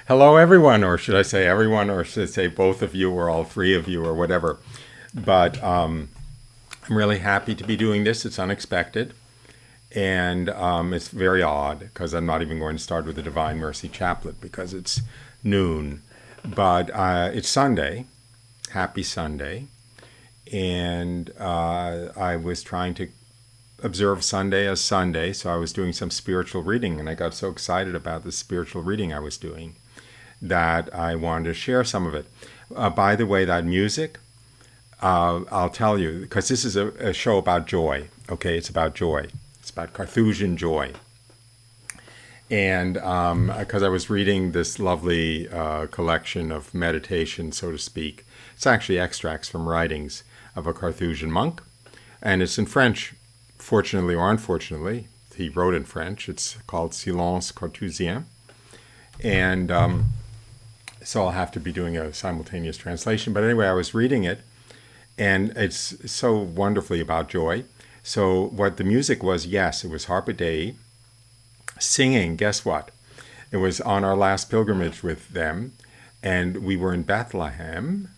Hello, everyone, or should I say everyone, or should I say both of you, or all three of you, or whatever. But I'm really happy to be doing this. It's unexpected, and it's very odd because I'm not even going to start with the Divine Mercy Chaplet because it's noon. But it's Sunday, happy Sunday, and I was trying to observe Sunday as Sunday, so I was doing some spiritual reading, and I got so excited about the spiritual reading I was doing that I wanted to share some of it. By the way, that music, I'll tell you, because this is a show about joy, okay? It's about joy. It's about Carthusian joy. And because I was reading this lovely collection of meditation, so to speak. It's actually extracts from writings of a Carthusian monk, and it's in French, fortunately or unfortunately. He wrote in French. It's called Silence Carthusian. And so I'll have to be doing a simultaneous translation. But anyway, I was reading it, and it's so wonderfully about joy. So what the music was, yes, it was Harpa Dei singing. Guess what? It was on our last pilgrimage with them, and we were in Bethlehem,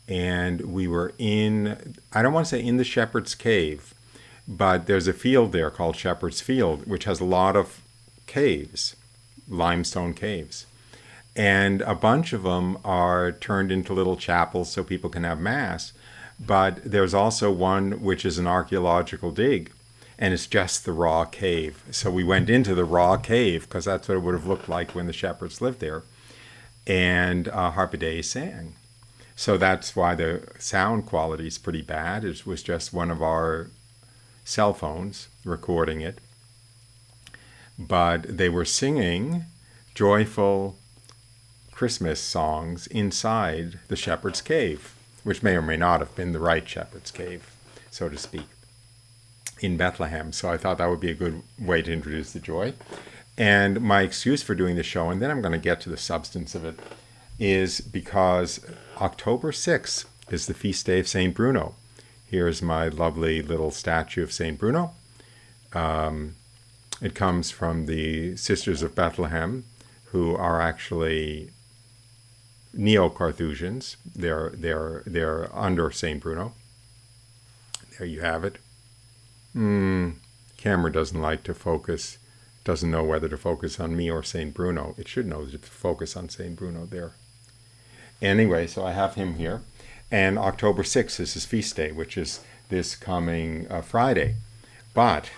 and we were in, I don't want to say in the Shepherd's Cave, but there's a field there called Shepherd's Field, which has a lot of caves, limestone caves. And a bunch of them are turned into little chapels so people can have mass. But there's also one which is an archaeological dig, and it's just the raw cave. So we went into the raw cave because that's what it would have looked like when the shepherds lived there. And Harpa Dei sang. So that's why the sound quality is pretty bad. It was just one of our cell phones recording it. But they were singing joyful Christmas songs inside the shepherd's cave, which may or may not have been the right shepherd's cave, so to speak, in Bethlehem. So I thought that would be a good way to introduce the joy. And my excuse for doing the show, and then I'm going to get to the substance of it, is because October 6th is the feast day of St. Bruno. Here's my lovely little statue of St. Bruno. It comes from the Sisters of Bethlehem, who are actually Neo-Carthusians. They're under St. Bruno. There you have it. Camera doesn't like to focus, doesn't know whether to focus on me or St. Bruno. It should know to focus on St. Bruno there. Anyway, so I have him here. And October 6th is his feast day, which is this coming Friday. But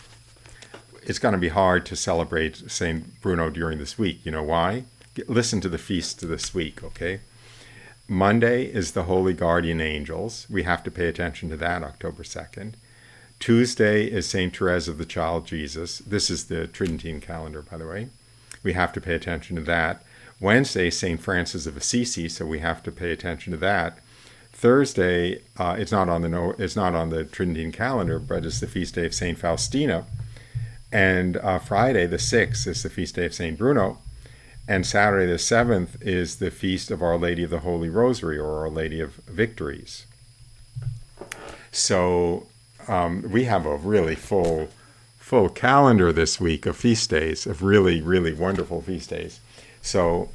it's going to be hard to celebrate St. Bruno during this week. You know why? Listen to the feast this week, okay? Monday is the Holy Guardian Angels. We have to pay attention to that, October 2nd. Tuesday is St. Therese of the Child Jesus. This is the Tridentine calendar, by the way. We have to pay attention to that. Wednesday, St. Francis of Assisi, so we have to pay attention to that. Thursday, it's not on the Tridentine calendar, but it's the feast day of St. Faustina. And Friday, the 6th, is the feast day of St. Bruno. And Saturday, the 7th, is the feast of Our Lady of the Holy Rosary, or Our Lady of Victories. So we have a really full calendar this week of feast days, of really, really wonderful feast days. So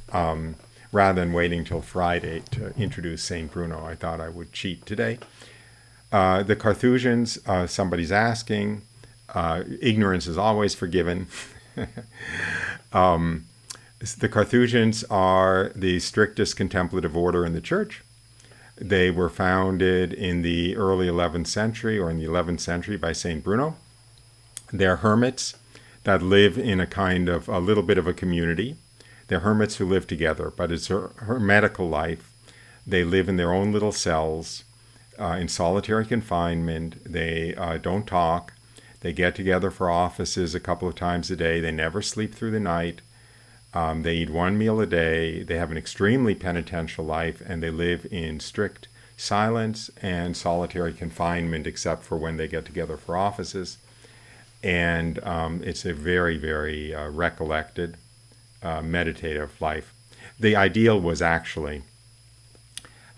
rather than waiting till Friday to introduce St. Bruno, I thought I would cheat today. The Carthusians, somebody's asking, ignorance is always forgiven. The Carthusians are the strictest contemplative order in the church. They were founded in the early 11th century, or in the 11th century, by St. Bruno. They're hermits that live in a little bit of a community. They're hermits who live together, but it's a hermetical life. They live in their own little cells, in solitary confinement. They don't talk. They get together for offices a couple of times a day. They never sleep through the night. They eat one meal a day. They have an extremely penitential life, and they live in strict silence and solitary confinement, except for when they get together for offices. And it's a very, very recollected, meditative life. The ideal was actually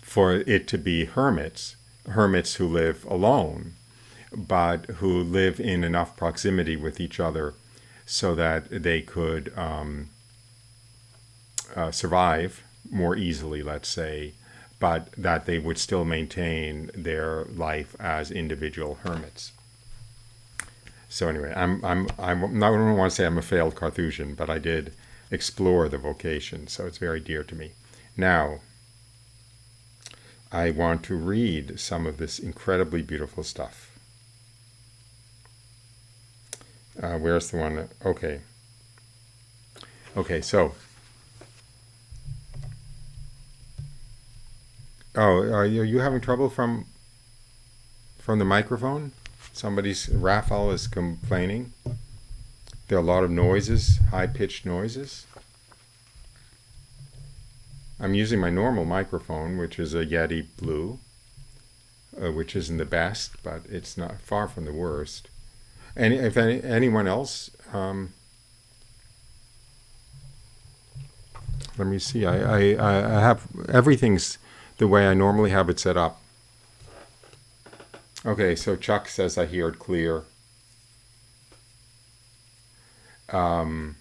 for it to be hermits who live alone, but who live in enough proximity with each other so that they could survive more easily, let's say, but that they would still maintain their life as individual hermits. So anyway, I don't want to say I'm a failed Carthusian, but I did explore the vocation, so it's very dear to me. Now, I want to read some of this incredibly beautiful stuff. Where's the one? Okay. Okay, so. Oh, are you having trouble from the microphone? Raphael is complaining. There are a lot of noises, high-pitched noises. I'm using my normal microphone, which is a Yeti Blue, which isn't the best, but it's not far from the worst. And if anyone else, let me see. I have everything's the way I normally have it set up. Okay, so Chuck says I hear it clear. Oh,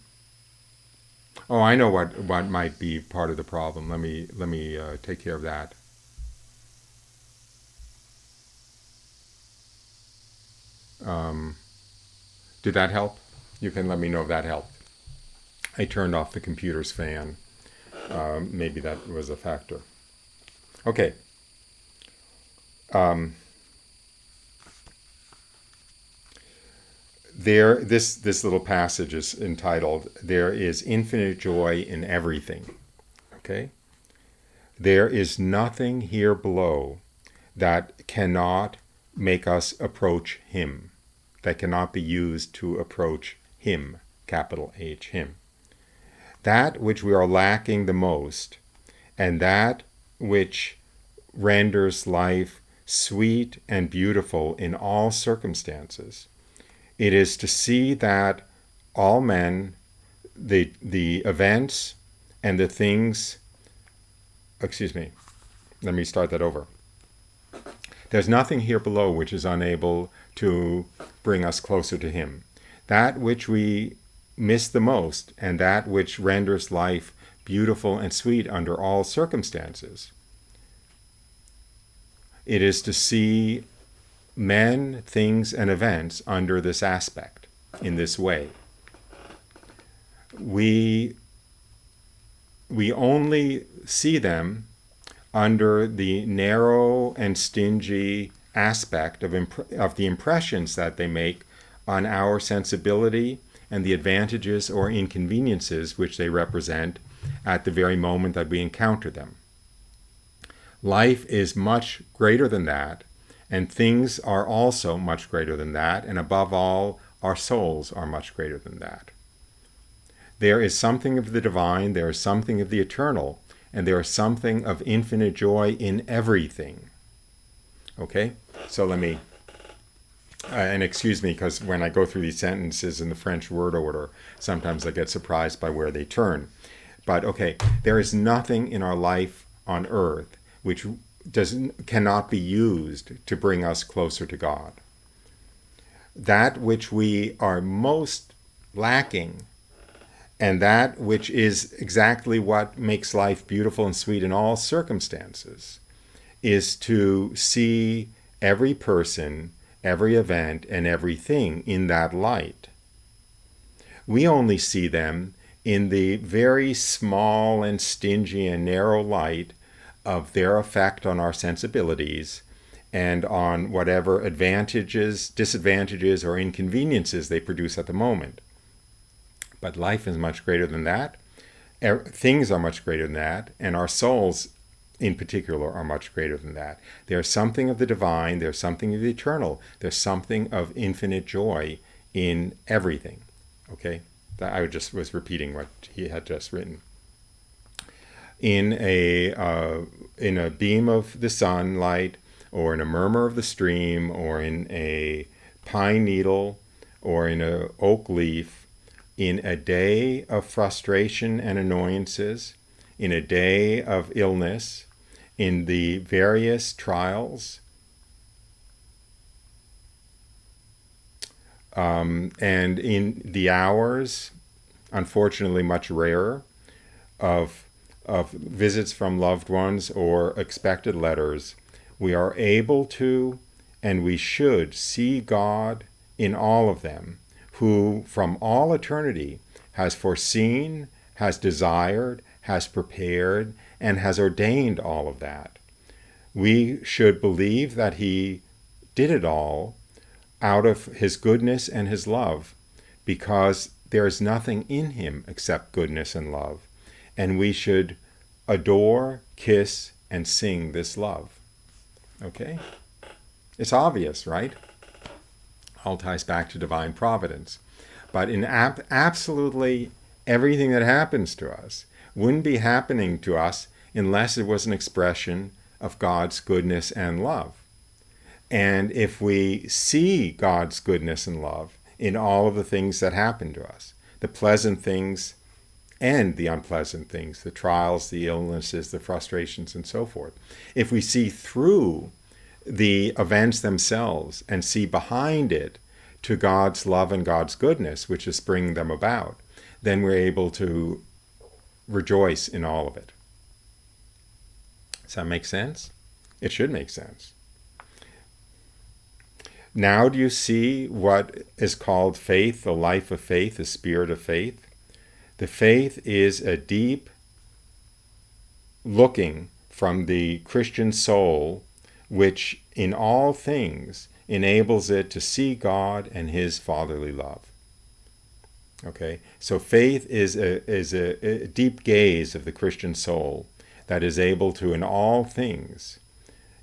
I know what might be part of the problem. Let me take care of that. Did that help? You can let me know if that helped. I turned off the computer's fan. Maybe that was a factor. Okay. This little passage is entitled, "There is infinite joy in everything." Okay? There is nothing here below that cannot make us approach Him, that cannot be used to approach Him, capital H, Him. That which we are lacking the most, and that which renders life sweet and beautiful in all circumstances, it is to see that all men, the events and the things, let me start that over. There's nothing here below which is unable to bring us closer to Him. That which we miss the most, and that which renders life beautiful and sweet under all circumstances, it is to see men, things, and events under this aspect, in this way. We only see them under the narrow and stingy aspect of the impressions that they make on our sensibility and the advantages or inconveniences which they represent at the very moment that we encounter them. Life is much greater than that, and things are also much greater than that, and above all, our souls are much greater than that. There is something of the divine, there is something of the eternal, and there is something of infinite joy in everything. Okay? So let me and excuse me, because when I go through these sentences in the French word order, sometimes I get surprised by where they turn. But okay, there is nothing in our life on earth which cannot be used to bring us closer to God. That which we are most lacking, and that which is exactly what makes life beautiful and sweet in all circumstances, is to see every person, every event, and everything in that light. We only see them in the very small and stingy and narrow light of their effect on our sensibilities and on whatever advantages, disadvantages, or inconveniences they produce at the moment. But life is much greater than that. Things are much greater than that, and our souls in particular are much greater than that. There's something of the divine, there's something of the eternal, there's something of infinite joy in everything. Okay? I was repeating what he had just written. In a beam of the sunlight, or in a murmur of the stream, or in a pine needle, or in an oak leaf, in a day of frustration and annoyances, in a day of illness, in the various trials, and in the hours, unfortunately much rarer, of visits from loved ones or expected letters, we are able to, and we should, see God in all of them, who from all eternity has foreseen, has desired, has prepared, and has ordained all of that. We should believe that he did it all out of his goodness and his love, because there is nothing in him except goodness and love. And we should adore, kiss, and sing this love. Okay? It's obvious, right? All ties back to divine providence. But in absolutely everything that happens to us wouldn't be happening to us unless it was an expression of God's goodness and love. And if we see God's goodness and love in all of the things that happen to us, the pleasant things and the unpleasant things, the trials, the illnesses, the frustrations, and so forth, if we see through the events themselves and see behind it to God's love and God's goodness, which is bringing them about, then we're able to rejoice in all of it. Does that make sense? It should make sense. Now do you see what is called faith, the life of faith, the spirit of faith? The faith is a deep looking from the Christian soul, which in all things enables it to see God and his fatherly love. Okay, so faith is a deep gaze of the Christian soul that is able to, in all things,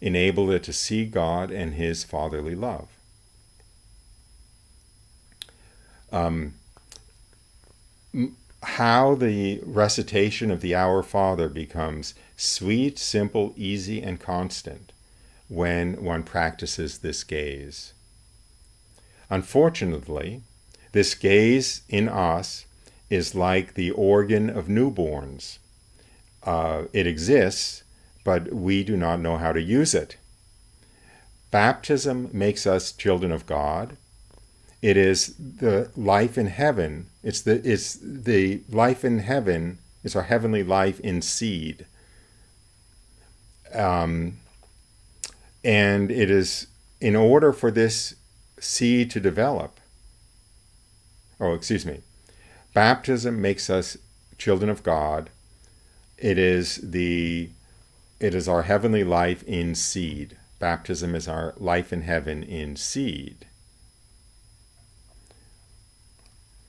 enable it to see God and his fatherly love. How the recitation of the Our Father becomes sweet, simple, easy, and constant when one practices this gaze. Unfortunately, this gaze in us is like the organ of newborns. It exists, but we do not know how to use it. Baptism makes us children of God. It is the life in heaven. It's the life in heaven. It's our heavenly life in seed. And it is in order for this seed to develop. Baptism makes us children of God. It is our heavenly life in seed. Baptism is our life in heaven in seed.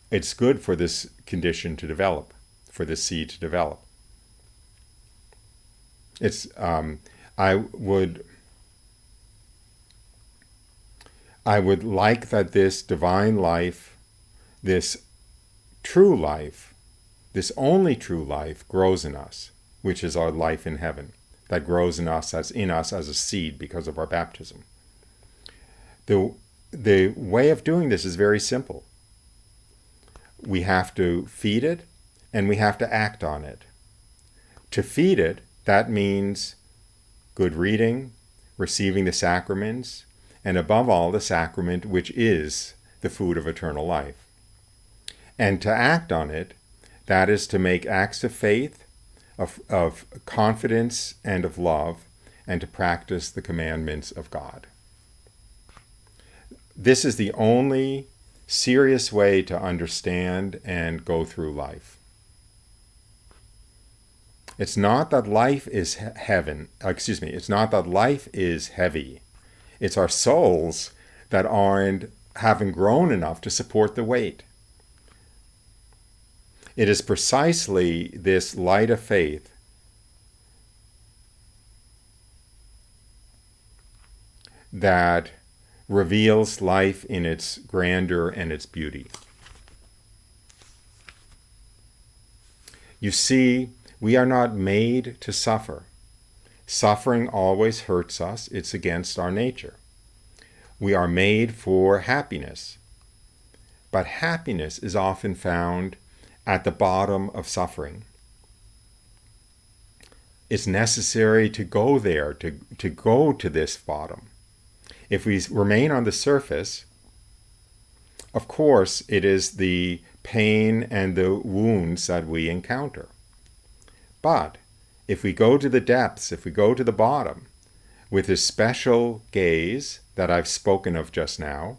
It's good for this condition to develop, for this seed to develop. I would like that this divine life, this true life, this only true life grows in us, which is our life in heaven, that grows in us, that's in us as a seed because of our baptism. the way of doing this is very simple. We have to feed it, and we have to act on it. To feed it, that means good reading, receiving the sacraments, and above all, the sacrament which is the food of eternal life. And to act on it, that is to make acts of faith, of confidence, and of love, and to practice the commandments of God. This is the only serious way to understand and go through life. It's not that life is it's not that life is heavy. It's our souls that haven't grown enough to support the weight. It is precisely this light of faith that reveals life in its grandeur and its beauty. You see, we are not made to suffer. Suffering always hurts us. It's against our nature. We are made for happiness. But happiness is often found at the bottom of suffering. It's necessary to go there, to go to this bottom. If we remain on the surface, of course, it is the pain and the wounds that we encounter. But if we go to the depths, if we go to the bottom, with this special gaze that I've spoken of just now,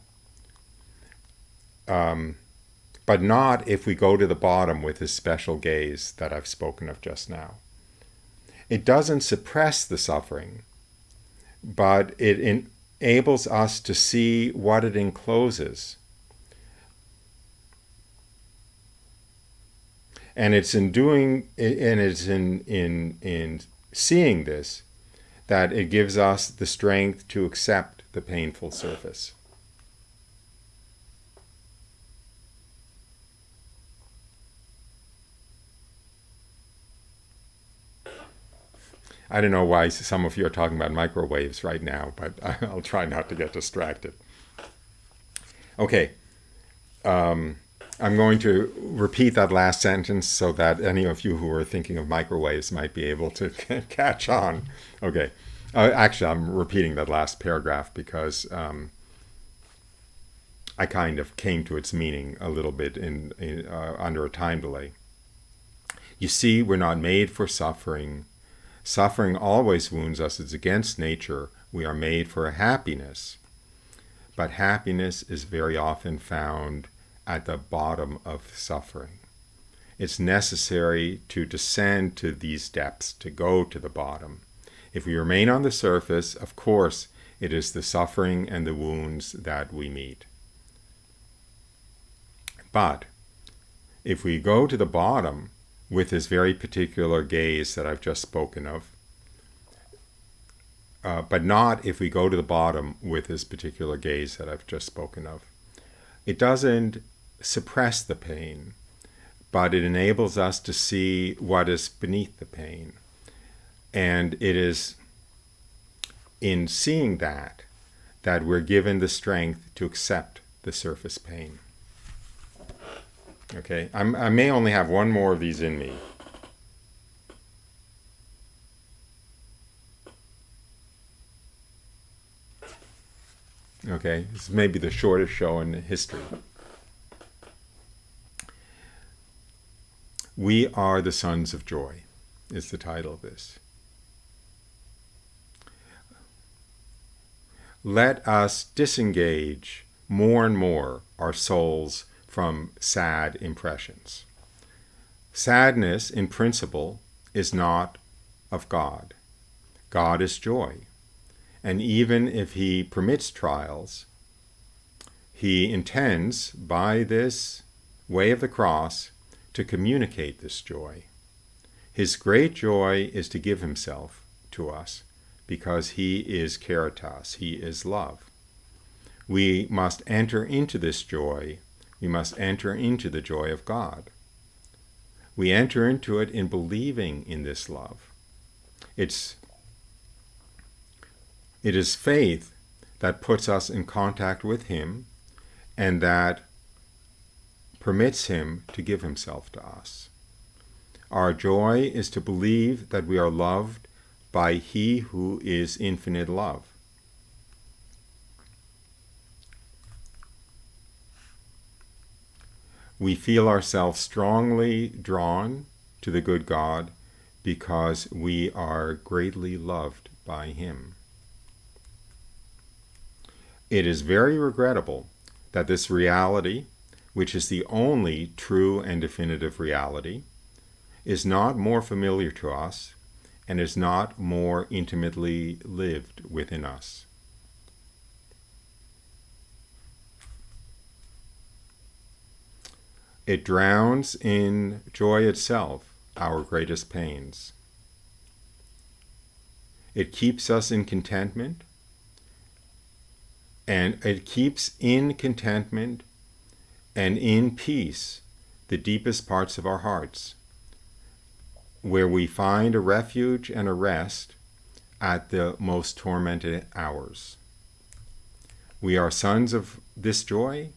but not if we go to the bottom with this special gaze that I've spoken of just now. It doesn't suppress the suffering, but it enables us to see what it encloses. And it's in seeing this that it gives us the strength to accept the painful surface. I don't know why some of you are talking about microwaves right now, but I'll try not to get distracted. Okay. I'm going to repeat that last sentence so that any of you who are thinking of microwaves might be able to catch on. Okay. Actually, I'm repeating that last paragraph because I kind of came to its meaning a little bit under a time delay. You see, we're not made for suffering. Suffering always wounds us. It's against nature. We are made for happiness. But happiness is very often found at the bottom of suffering. It's necessary to descend to these depths, to go to the bottom. If we remain on the surface, of course, it is the suffering and the wounds that we meet. But if we go to the bottom with this very particular gaze that I've just spoken of, but not if we go to the bottom with this particular gaze that I've just spoken of, it doesn't suppress the pain, but it enables us to see what is beneath the pain. And it is in seeing that we're given the strength to accept the surface pain. Okay, I may only have one more of these in me. Okay, this may be the shortest show in history. We are the sons of joy, is the title of this. Let us disengage more and more our souls from sad impressions. Sadness, in principle, is not of God. God is joy. And even if he permits trials, he intends, by this way of the cross, to communicate this joy. His great joy is to give himself to us, because he is Caritas, he is love. We must enter into this joy. We must enter into the joy of God. We enter into it in believing in this love. It is faith that puts us in contact with him and that permits him to give himself to us. Our joy is to believe that we are loved by he who is infinite love. We feel ourselves strongly drawn to the good God because we are greatly loved by him. It is very regrettable that this reality, which is the only true and definitive reality, is not more familiar to us and is not more intimately lived within us. It drowns in joy itself our greatest pains. It keeps us in contentment, and it keeps in contentment and in peace the deepest parts of our hearts, where we find a refuge and a rest at the most tormented hours. We are sons of this joy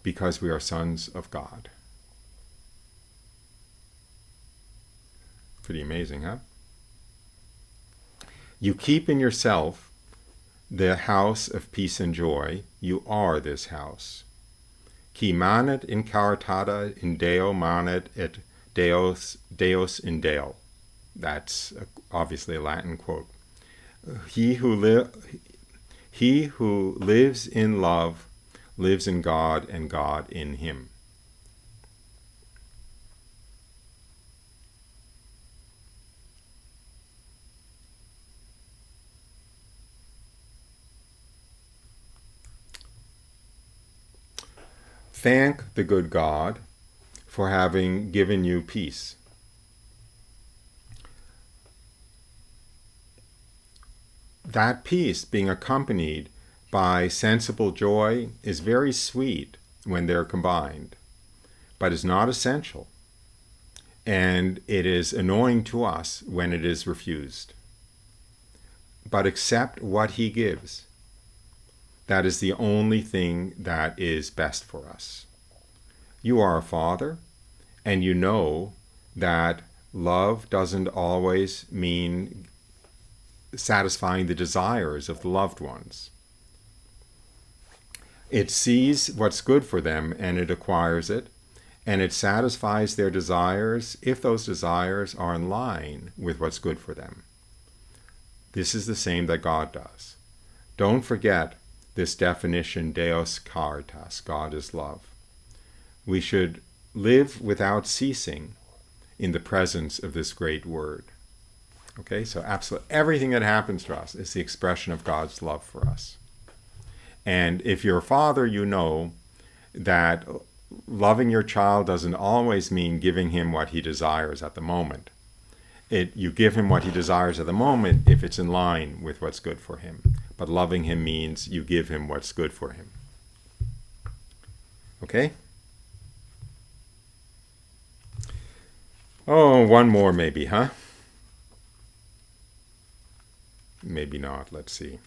because we are sons of God. Pretty amazing, huh? You keep in yourself the house of peace and joy. You are this house. Qui manet in caritate in Deo manet et Deus in Deo. That's obviously a Latin quote. He who lives in love lives in God and God in him. Thank the good God for having given you peace. That peace, being accompanied by sensible joy, is very sweet when they're combined, but is not essential, and it is annoying to us when it is refused. But accept what he gives. That is the only thing that is best for us. You are a father, and you know that love doesn't always mean satisfying the desires of the loved ones. It sees what's good for them and it acquires it, and it satisfies their desires if those desires are in line with what's good for them. This is the same that God does. Don't forget this definition, Deus caritas, God is love. We should live without ceasing in the presence of this great word. Okay, so absolutely everything that happens to us is the expression of God's love for us. And if you're a father, you know that loving your child doesn't always mean giving him what he desires at the moment. You give him what he desires at the moment if it's in line with what's good for him. But loving him means you give him what's good for him. Okay? Oh, one more maybe, huh? Maybe not. Let's see.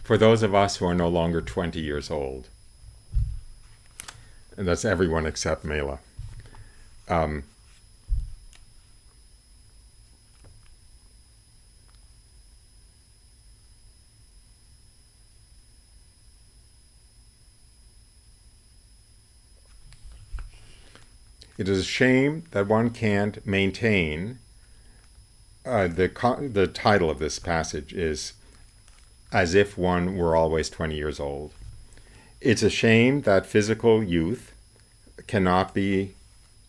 For those of us who are no longer 20 years old, and that's everyone except Mela, it is a shame that one can't maintain, the title of this passage is as if one were always 20 years old. It's a shame that physical youth cannot be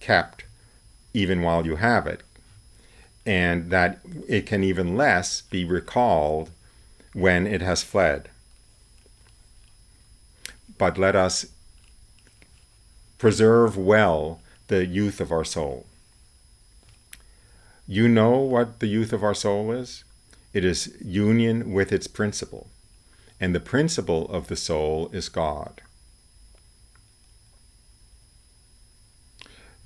kept even while you have it, and that it can even less be recalled when it has fled. But let us preserve well the youth of our soul. You know what the youth of our soul is? It is union with its principle. And the principle of the soul is God.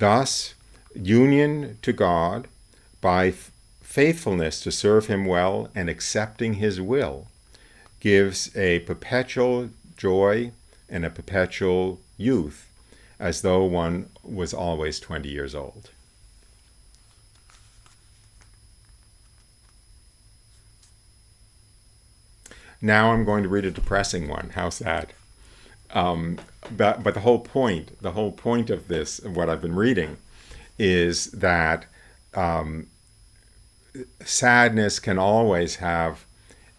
Thus, union to God by faithfulness to serve him well and accepting his will gives a perpetual joy and a perpetual youth, as though one was always 20 years old. Now I'm going to read a depressing one. How sad. But the whole point of this, of what I've been reading, is that sadness can always have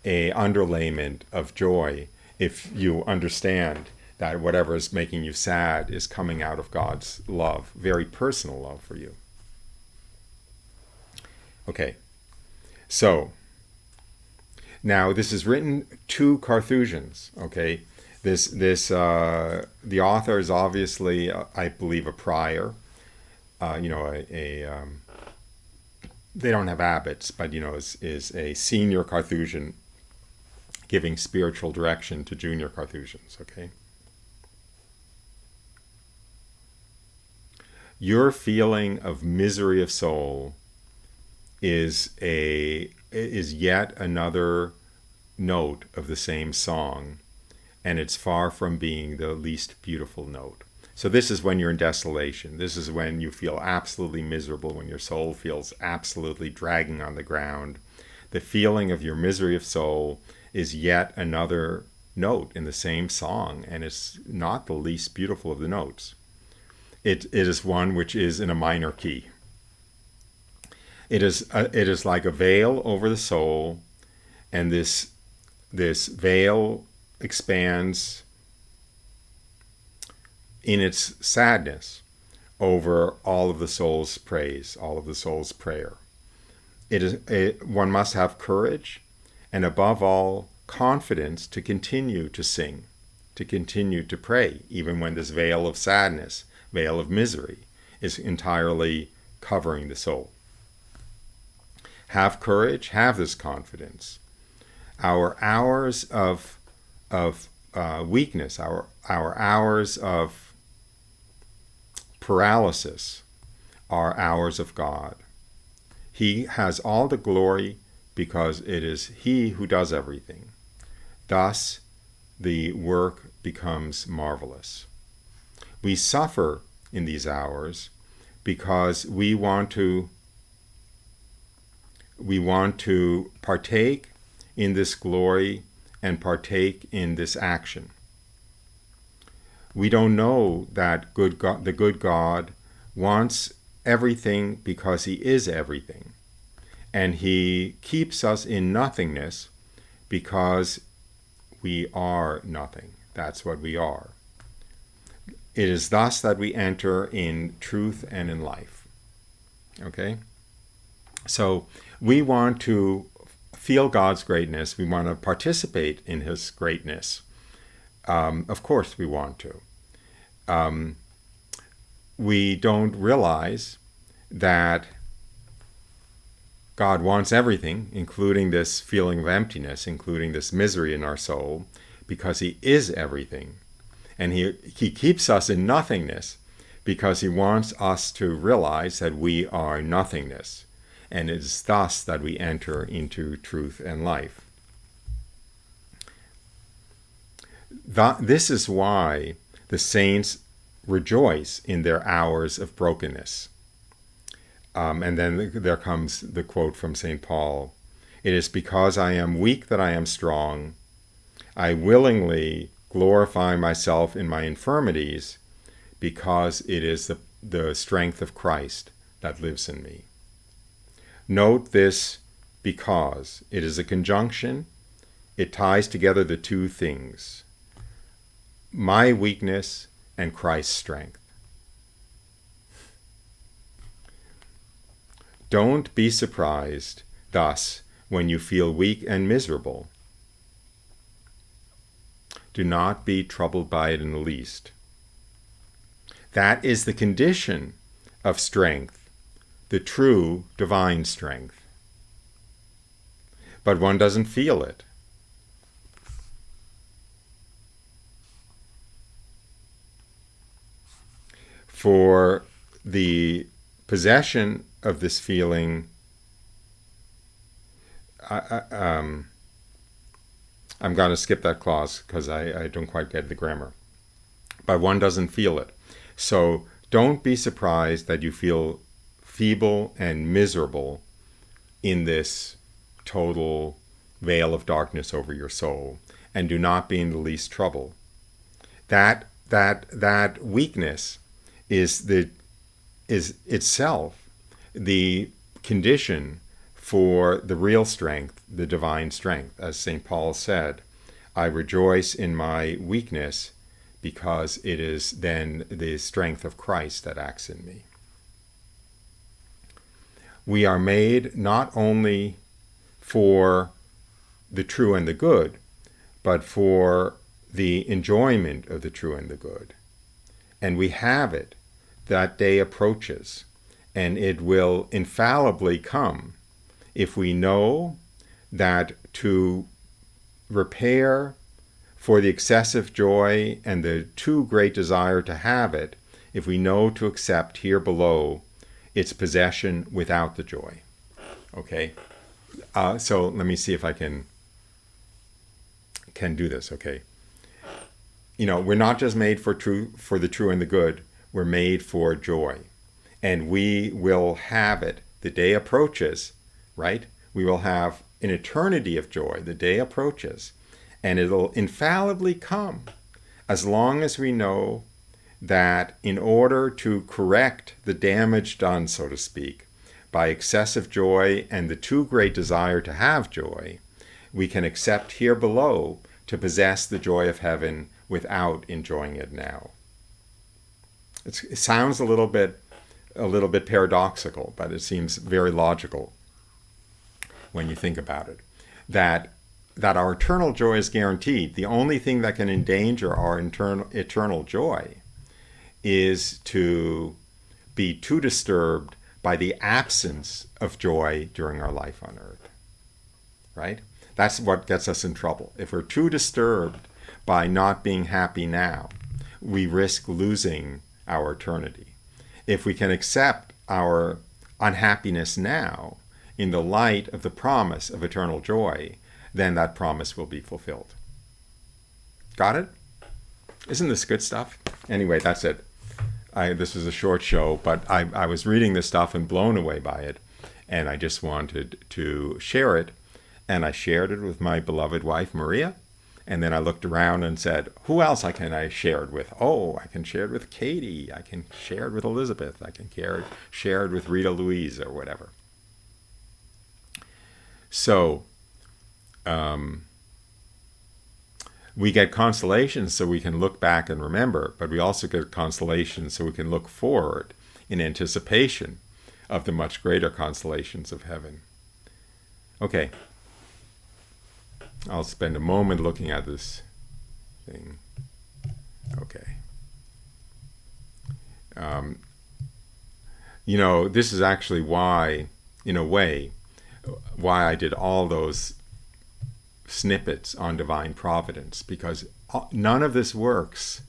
a underlayment of joy if you understand that whatever is making you sad is coming out of God's love, very personal love for you. Okay, so now this is written to Carthusians. Okay, the author is obviously, I believe, a prior. They don't have abbots, but is a senior Carthusian giving spiritual direction to junior Carthusians. Okay. Your feeling of misery of soul is yet another note of the same song, and it's far from being the least beautiful note. So this is when you're in desolation. This is when you feel absolutely miserable, when your soul feels absolutely dragging on the ground. The feeling of your misery of soul is yet another note in the same song, and it's not the least beautiful of the notes. It is one which is in a minor key. It is like a veil over the soul, and this veil expands in its sadness over all of the soul's praise, all of the soul's prayer. One must have courage, and above all, confidence to continue to sing, to continue to pray, even when this veil of sadness, veil of misery, is entirely covering the soul. Have courage, have this confidence. Our hours of weakness, our hours of paralysis are hours of God. He has all the glory because it is He who does everything. Thus, the work becomes marvelous. We suffer in these hours because we want to partake in this glory and partake in this action. We don't know that the good God wants everything because He is everything. And He keeps us in nothingness because we are nothing. That's what we are. It is thus that we enter in truth and in life. Okay? So we want to feel God's greatness. We want to participate in His greatness. Of course we want to. We don't realize that God wants everything, including this feeling of emptiness, including this misery in our soul, because He is everything. And He keeps us in nothingness because He wants us to realize that we are nothingness. And it is thus that we enter into truth and life. This is why the saints rejoice in their hours of brokenness. And then there comes the quote from St. Paul. It is because I am weak that I am strong. I willingly glorify myself in my infirmities because it is the strength of Christ that lives in me. Note this because. It is a conjunction. It ties together the two things. My weakness and Christ's strength. Don't be surprised, thus, when you feel weak and miserable. Do not be troubled by it in the least. That is the condition of strength, the true divine strength. But one doesn't feel it. For the possession of this feeling, I'm going to skip that clause because I don't quite get the grammar. But one doesn't feel it. So don't be surprised that you feel feeble and miserable in this total veil of darkness over your soul, and do not be in the least trouble. That weakness is itself the condition for the real strength, the divine strength. As St. Paul said, I rejoice in my weakness because it is then the strength of Christ that acts in me. We are made not only for the true and the good, but for the enjoyment of the true and the good. And we have it. That day approaches, and it will infallibly come if we know that to repair for the excessive joy and the too great desire to have it, if we know to accept here below its possession without the joy. Okay? So let me see if I can do this, okay? We're not just made for the true and the good. We're made for joy. And we will have it. The day approaches, right? We will have an eternity of joy. The day approaches. And it'll infallibly come as long as we know that in order to correct the damage done, so to speak, by excessive joy and the too great desire to have joy, we can accept here below to possess the joy of heaven without enjoying it now. It sounds a little bit paradoxical, but it seems very logical when you think about it. That our eternal joy is guaranteed. The only thing that can endanger our eternal joy is to be too disturbed by the absence of joy during our life on earth. Right? That's what gets us in trouble. If we're too disturbed by not being happy now, we risk losing our eternity. If we can accept our unhappiness now in the light of the promise of eternal joy, then that promise will be fulfilled. Got it? Isn't this good stuff? Anyway, that's it. This was a short show, but I was reading this stuff and blown away by it, and I just wanted to share it, and I shared it with my beloved wife, Maria. And then I looked around and said, who else can I share it with? Oh, I can share it with Katie. I can share it with Elizabeth. I can share it with Rita Louise or whatever. So we get consolation so we can look back and remember, but we also get consolation so we can look forward in anticipation of the much greater consolations of heaven. Okay. I'll spend a moment looking at this thing. Okay. This is actually why, in a way, why I did all those snippets on divine providence, because none of this works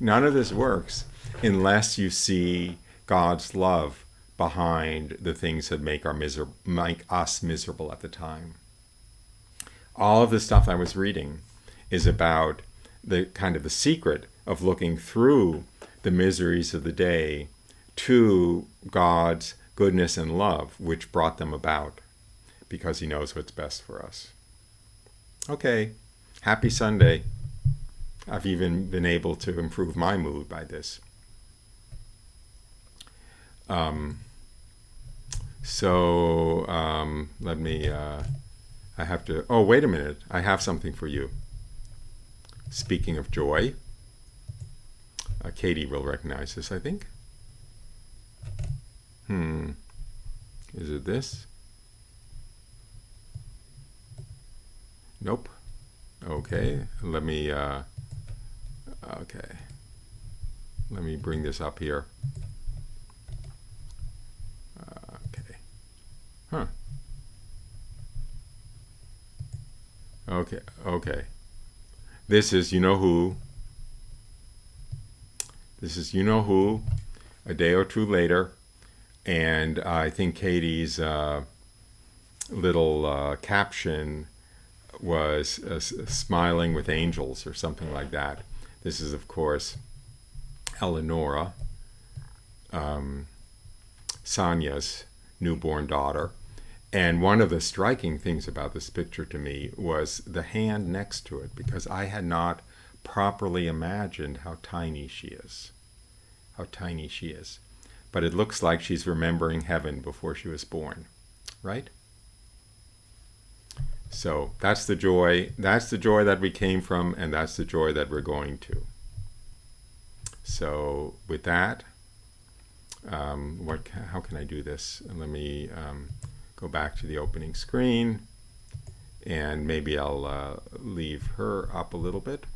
unless you see God's love behind the things that make us miserable at the time. All of the stuff I was reading is about the kind of the secret of looking through the miseries of the day to God's goodness and love, which brought them about, because he knows what's best for us. Okay, happy Sunday. I've even been able to improve my mood by this. Let me... I have to... Oh, wait a minute. I have something for you. Speaking of joy. Katie will recognize this, I think. Is it this? Nope. Okay. Let me... okay. Let me bring this up here. Okay. Huh. Okay. This is you know who. a day or two later, and I think Katie's little caption was smiling with angels or something like that. This is, of course, Eleonora, Sonia's newborn daughter. And one of the striking things about this picture to me was the hand next to it, because I had not properly imagined how tiny she is. How tiny she is. But it looks like she's remembering heaven before she was born, right? So that's the joy that we came from, and that's the joy that we're going to. So with that, how can I do this? Let me go back to the opening screen, and maybe I'll leave her up a little bit.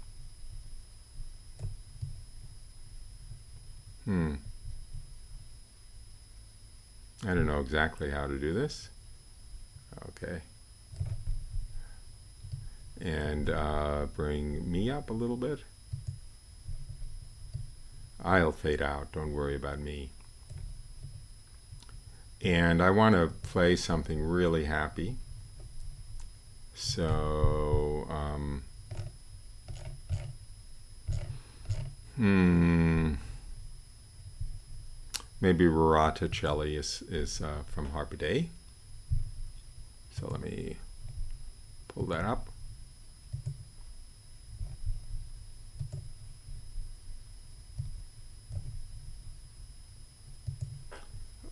I don't know exactly how to do this. Okay. And bring me up a little bit. I'll fade out, don't worry about me. And I want to play something really happy. So, maybe Rorata Celli is from Harpa Dei. So let me pull that up.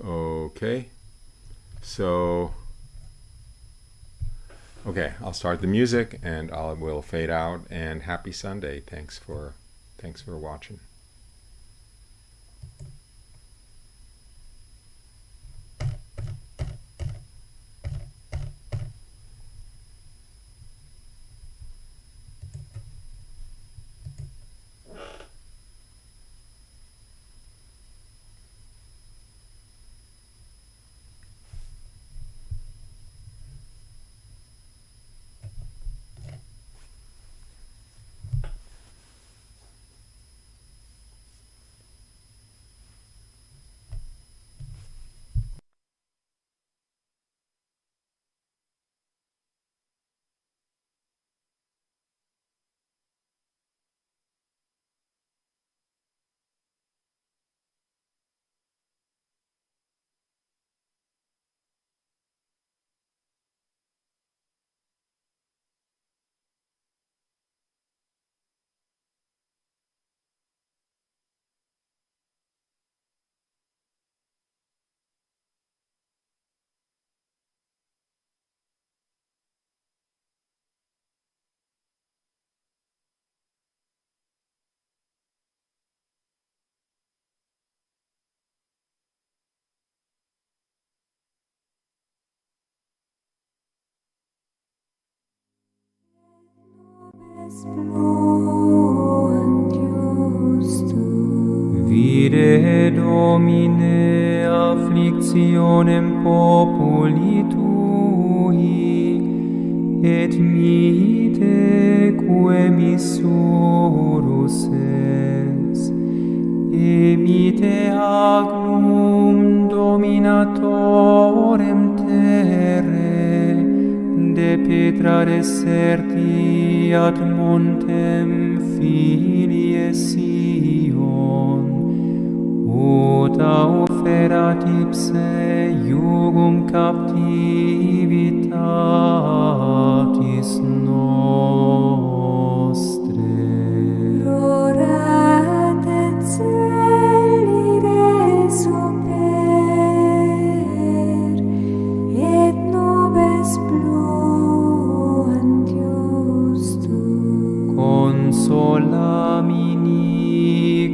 Okay, so I'll start the music and we'll fade out. And happy Sunday. Thanks for watching. Vide Domine afflictionem populi tui, et mite quem missurus es, emite agnum dominatorem terre, de petra deserti ad montem filie Sion, uta oferat ipse jugum captivitatis nostre. Rorat et celire super, et nubes pluant justum.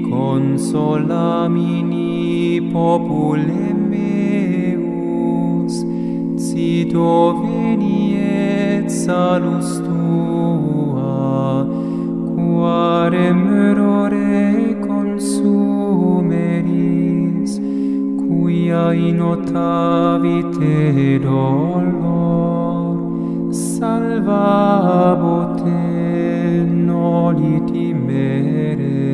Consolamini populem meus, cito veniet salus tua, quarem errore consumeris, quia inotavite dolor, salvabote noli timere,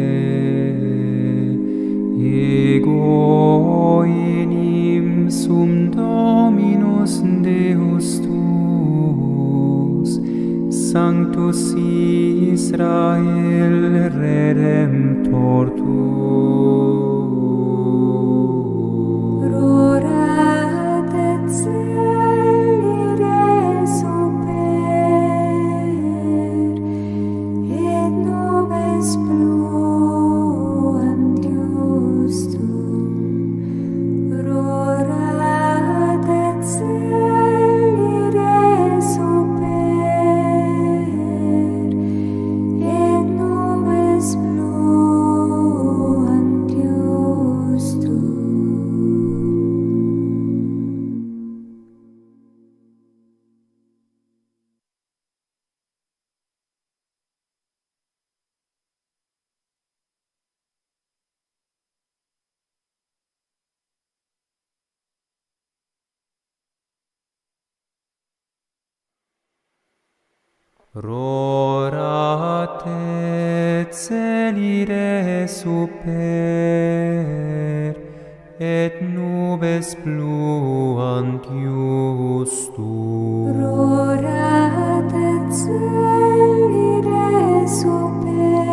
ego Sanctus Israel Redemptor tuus. Rorat et celire super, et nobis pluant justum. Rorat et celire super, et nobis pluant justum. Rorat et celire super, et nubes pluant justum. Rorat et celire super,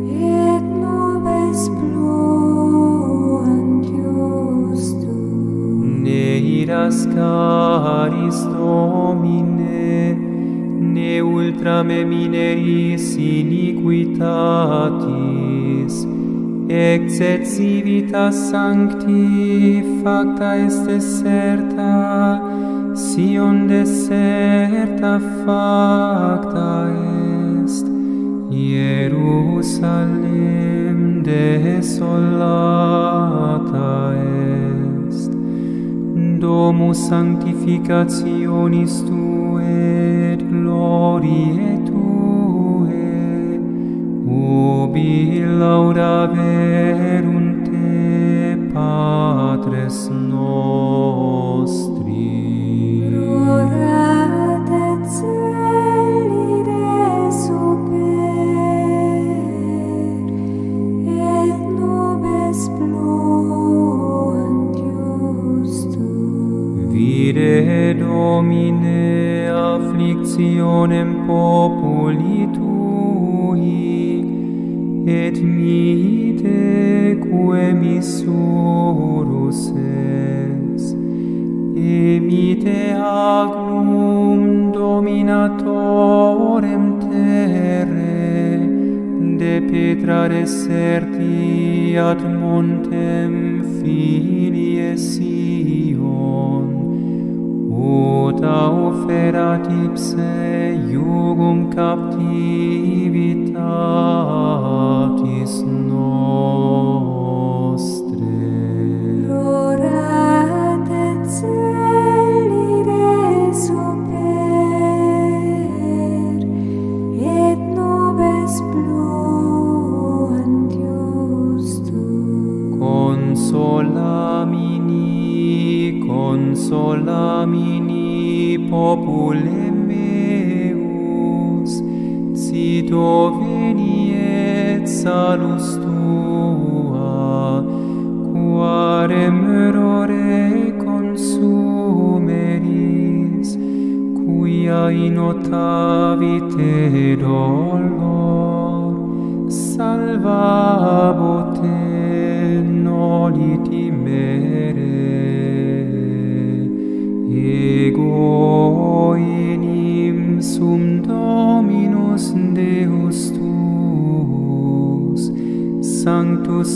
et nobis pluant justum. Ne iras caris Domine, ne ultrame mineris iniquitatis, exet civitas sancti facta est deserta, Sion deserta facta est, Jerusalem desolata est, domus sanctificationis Tuae et gloriae Tuae, ubi laudaverunt Te, Patres nostri. Rorat et celire super, et nobis pluant justum. Vide Domine afflictionem populi Tui, et mite quem missurus es, emite agnum dominatorem terre, de petra deserti ad montem filie Sion, ut auferat ipse iugum captivitatis nostre. Rorat et celire super, et nobis pluant justum. Consolamini popule meus, cito veniet salus Tua, quarem errore consumeris, quia inotavite dolor, salvabote noli timere. Ego enim sum Dominus Deus tuus, Sanctus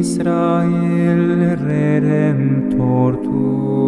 Israel Redemptor tuus.